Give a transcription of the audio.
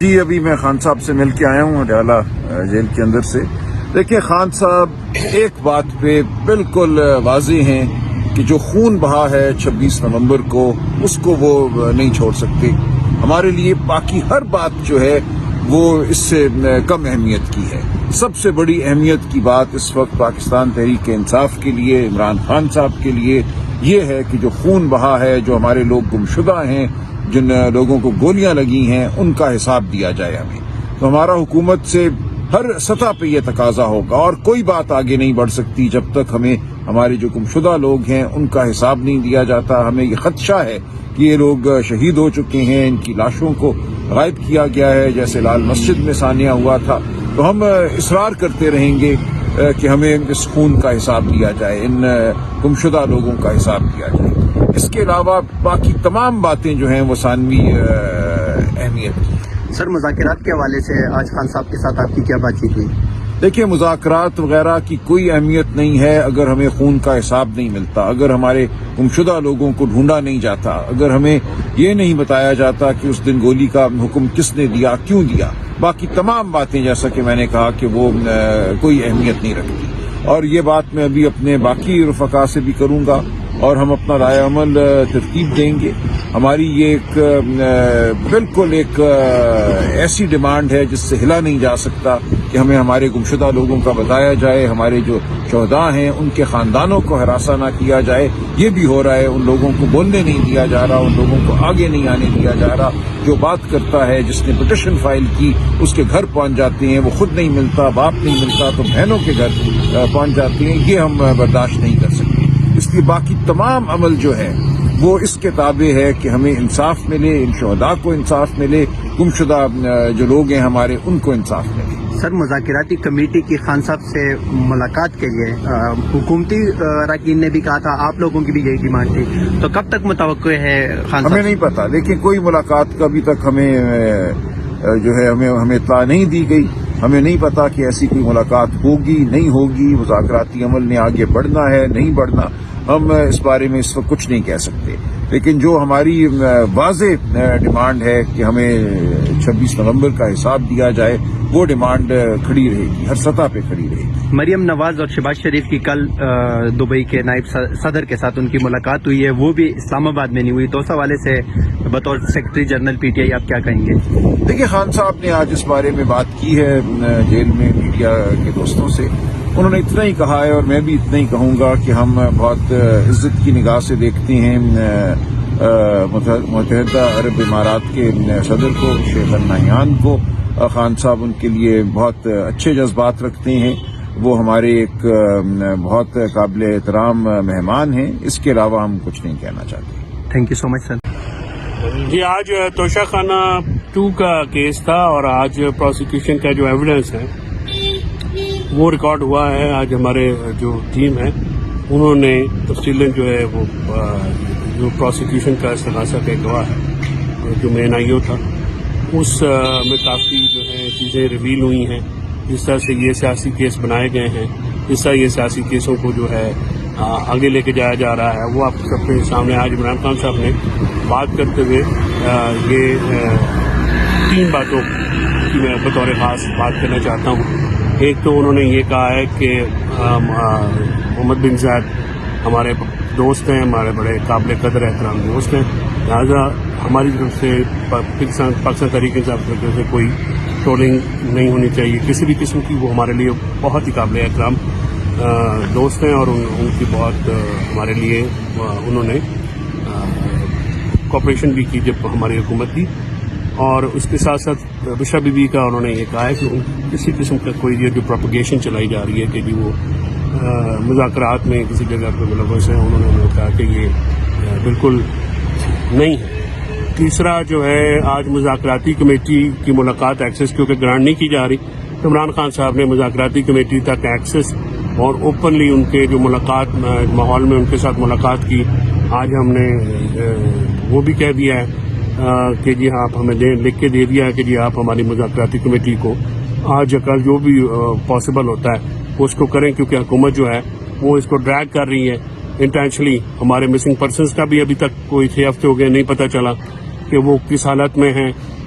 جی ابھی میں خان صاحب سے مل کے آیا ہوں ڈیالہ جیل کے اندر سے. دیکھیں خان صاحب ایک بات پہ بالکل واضح ہیں کہ جو خون بہا ہے 26 نومبر کو اس کو وہ نہیں چھوڑ سکتے. ہمارے لیے باقی ہر بات جو ہے وہ اس سے کم اہمیت کی ہے. سب سے بڑی اہمیت کی بات اس وقت پاکستان تحریک انصاف کے لیے عمران خان صاحب کے لیے یہ ہے کہ جو خون بہا ہے, جو ہمارے لوگ گمشدہ ہیں, جن لوگوں کو گولیاں لگی ہیں, ان کا حساب دیا جائے ہمیں. تو ہمارا حکومت سے ہر سطح پہ یہ تقاضا ہوگا اور کوئی بات آگے نہیں بڑھ سکتی جب تک ہمیں ہمارے جو گمشدہ لوگ ہیں ان کا حساب نہیں دیا جاتا. ہمیں یہ خدشہ ہے کہ یہ لوگ شہید ہو چکے ہیں, ان کی لاشوں کو غائب کیا گیا ہے جیسے لال مسجد میں سانیہ ہوا تھا. تو ہم اصرار کرتے رہیں گے کہ ہمیں اس خون کا حساب دیا جائے, ان گمشدہ لوگوں کا حساب دیا جائے. اس کے علاوہ باقی تمام باتیں جو ہیں وہ ثانوی اہمیت کی. سر مذاکرات کے حوالے سے آج خان صاحب کے ساتھ آپ کی کیا بات چیت ہوئی؟ دیکھیں مذاکرات وغیرہ کی کوئی اہمیت نہیں ہے اگر ہمیں خون کا حساب نہیں ملتا, اگر ہمارے گمشدہ لوگوں کو ڈھونڈا نہیں جاتا, اگر ہمیں یہ نہیں بتایا جاتا کہ اس دن گولی کا حکم کس نے دیا, کیوں دیا. باقی تمام باتیں جیسا کہ میں نے کہا کہ وہ کوئی اہمیت نہیں رکھتی. اور یہ بات میں ابھی اپنے باقی رفقا سے بھی کروں گا اور ہم اپنا رائے عمل ترتیب دیں گے. ہماری یہ ایک بالکل ایک ایسی ڈیمانڈ ہے جس سے ہلا نہیں جا سکتا کہ ہمیں ہمارے گمشدہ لوگوں کا بتایا جائے, ہمارے جو شہداء ہیں ان کے خاندانوں کو ہراساں نہ کیا جائے. یہ بھی ہو رہا ہے, ان لوگوں کو بولنے نہیں دیا جا رہا, ان لوگوں کو آگے نہیں آنے دیا جا رہا. جو بات کرتا ہے, جس نے پٹیشن فائل کی, اس کے گھر پہنچ جاتے ہیں, وہ خود نہیں ملتا, باپ نہیں ملتا تو بہنوں کے گھر پہنچ جاتے ہیں. یہ ہم برداشت نہیں کر سکتے. اس لیے باقی تمام عمل جو ہے وہ اس کے تابع ہے کہ ہمیں انصاف ملے, ان شہداء کو انصاف ملے, گمشدہ جو لوگ ہیں ہمارے ان کو انصاف ملے. سر مذاکراتی کمیٹی کی خان صاحب سے ملاقات کے لیے حکومتی اراکین نے بھی کہا تھا, آپ لوگوں کی بھی یہی ڈیمانڈ تھی, تو کب تک متوقع ہے خان صاحب؟ ہمیں نہیں پتا, لیکن کوئی ملاقات کا ابھی تک ہمیں جو ہے ہمیں اطلاع نہیں دی گئی. ہمیں نہیں پتا کہ ایسی کوئی ملاقات ہوگی نہیں ہوگی, مذاکراتی عمل نے آگے بڑھنا ہے نہیں بڑھنا. ہم اس بارے میں اس وقت کچھ نہیں کہہ سکتے, لیکن جو ہماری واضح ڈیمانڈ ہے کہ ہمیں 26 نومبر کا حساب دیا جائے وہ ڈیمانڈ کھڑی رہے گی, ہر سطح پہ کھڑی رہے گی. مریم نواز اور شہباز شریف کی کل دبئی کے نائب صدر کے ساتھ ان کی ملاقات ہوئی ہے, وہ بھی اسلام آباد میں نہیں ہوئی, تو اس حوالے سے بطور secretary general P T I آپ کیا کہیں گے؟ دیکھیے خان صاحب نے آج اس بارے میں بات کی ہے جیل میں میڈیا کے دوستوں سے. انہوں نے اتنا ہی کہا ہے اور میں بھی اتنا ہی کہوں گا کہ ہم بہت عزت کی نگاہ سے دیکھتے ہیں متحدہ عرب امارات کے صدر کو, شیخ النہیان کو. خان صاحب ان کے لیے بہت اچھے جذبات رکھتے ہیں, وہ ہمارے ایک بہت قابل احترام مہمان ہیں. اس کے علاوہ ہم کچھ نہیں کہنا چاہتے. تھینک یو سو مچ سر. جی آج توشہ خانہ 2 کا کیس تھا اور آج پروسیکیوشن کا جو ایویڈنس ہے وہ ریکارڈ ہوا ہے. آج ہمارے جو ٹیم ہے انہوں نے تفصیلاً جو ہے وہ جو پروسیکیوشن کا استغاثہ کا گواہ ہے جو مین آئی او تھا اس میں کافی جو ہے چیزیں ریویل ہوئی ہیں. جس طرح سے یہ سیاسی کیس بنائے گئے ہیں, جس طرح یہ سیاسی کیسوں کو جو ہے آگے لے کے جایا جا رہا ہے, وہ آپ سب کے سامنے آج عمران خان صاحب نے بات کرتے ہوئے یہ 3 باتوں کی میں بطور خاص بات کرنا چاہتا ہوں. ایک تو انہوں نے یہ کہا ہے کہ محمد بن زائد ہمارے دوست ہیں, ہمارے بڑے قابل قدر احترام دوست ہیں, لہٰذا ہماری طرف سے پاکستان تحریک انصاف کی طرف سے کوئی ٹرولنگ نہیں ہونی چاہیے کسی بھی قسم کی. وہ ہمارے لیے بہت ہی قابل احترام دوست ہیں اور ان کی بہت ہمارے لیے انہوں نے کوآپریشن بھی کی جب ہماری حکومت تھی. اور اس کے ساتھ ساتھ بشرا بی بی کا انہوں نے یہ کہا ہے کہ کسی قسم کا کوئی یہ جو پروپیگیشن چلائی جا رہی ہے کہ جی وہ مذاکرات میں کسی جگہ پہ ملوث ہیں, انہوں نے کہا کہ یہ بالکل نہیں ہے. تیسرا جو ہے آج مذاکراتی کمیٹی کی ملاقات ایکسس کیونکہ گرانٹ نہیں کی جا رہی, عمران خان صاحب نے مذاکراتی کمیٹی تک ایکسس اور اوپنلی ان کے جو ملاقات ماحول میں ان کے ساتھ ملاقات کی. آج ہم نے وہ بھی کہہ دیا ہے کہ جی آپ ہمیں لکھ کے دے دیا ہے کہ جی آپ ہماری مذاکراتی کمیٹی کو آج کل جو بھی پاسبل ہوتا ہے وہ اس کو کریں, کیونکہ حکومت جو ہے وہ اس کو ڈریگ کر رہی ہے انٹینشنلی. ہمارے مسنگ پرسنز کا بھی ابھی تک کوئی 6 ہفتے ہو گئے نہیں پتہ چلا کہ وہ کس حالت میں ہیں.